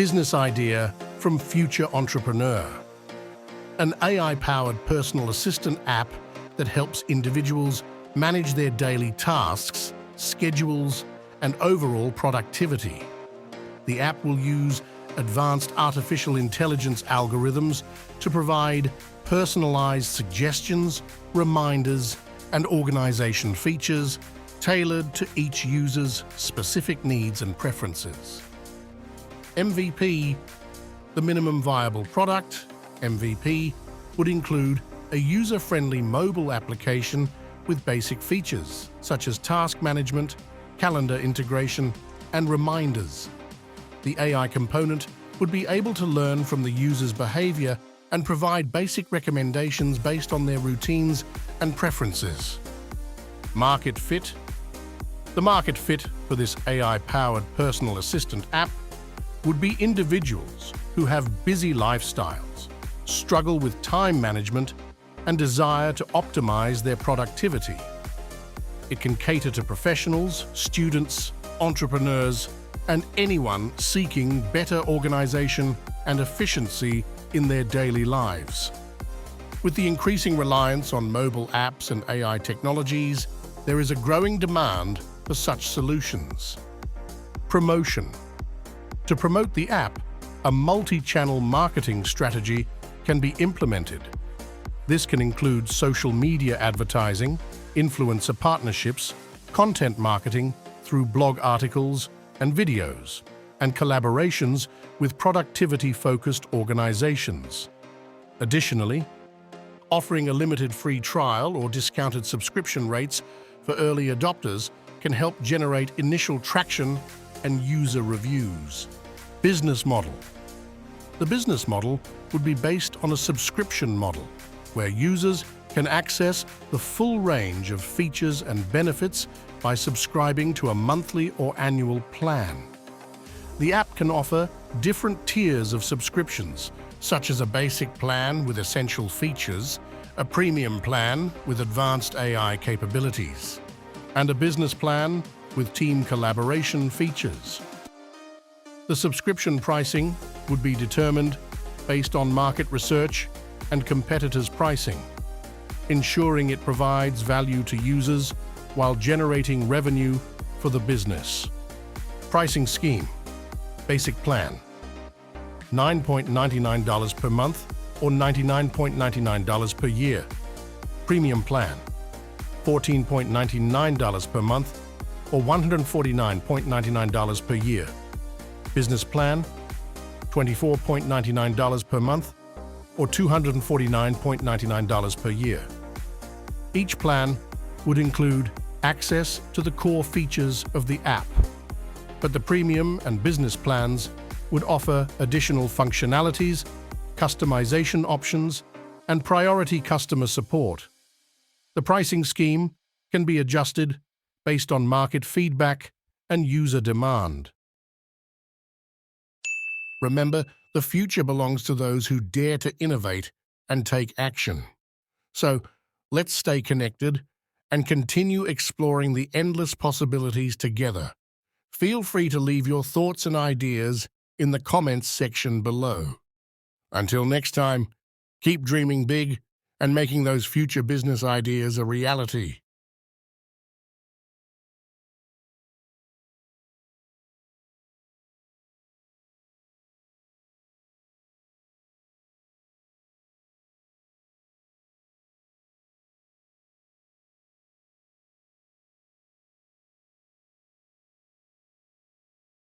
Business idea from future entrepreneur. An AI-powered personal assistant app that helps individuals manage their daily tasks, schedules, and overall productivity. The app will use advanced artificial intelligence algorithms to provide personalized suggestions, reminders, and organization features tailored to each user's specific needs and preferences. MVP, the minimum viable product, MVP, would include a user-friendly mobile application with basic features such as task management, calendar integration, and reminders. The AI component would be able to learn from the user's behavior and provide basic recommendations based on their routines and preferences. Market fit. The market fit for this AI-powered personal assistant app would be individuals who have busy lifestyles, struggle with time management, and desire to optimize their productivity. It can cater to professionals, students, entrepreneurs, and anyone seeking better organization and efficiency in their daily lives. With the increasing reliance on mobile apps and AI technologies, there is a growing demand for such solutions. Promotion. To promote the app, a multi-channel marketing strategy can be implemented. This can include social media advertising, influencer partnerships, content marketing through blog articles and videos, and collaborations with productivity-focused organizations. Additionally, offering a limited free trial or discounted subscription rates for early adopters can help generate initial traction and user reviews. Business model. The business model would be based on a subscription model, where users can access the full range of features and benefits by subscribing to a monthly or annual plan. The app can offer different tiers of subscriptions, such as a basic plan with essential features, a premium plan with advanced AI capabilities, and a business plan with team collaboration features. The subscription pricing would be determined based on market research and competitors' pricing, ensuring it provides value to users while generating revenue for the business. Pricing scheme. Basic plan, $9.99 per month or $99.99 per year. Premium plan, $14.99 per month or $149.99 per year. Business plan, $24.99 per month or $249.99 per year. Each plan would include access to the core features of the app, but the premium and business plans would offer additional functionalities, customization options, and priority customer support. The pricing scheme can be adjusted based on market feedback and user demand. Remember, the future belongs to those who dare to innovate and take action. So, let's stay connected and continue exploring the endless possibilities together. Feel free to leave your thoughts and ideas in the comments section below. Until next time, keep dreaming big and making those future business ideas a reality.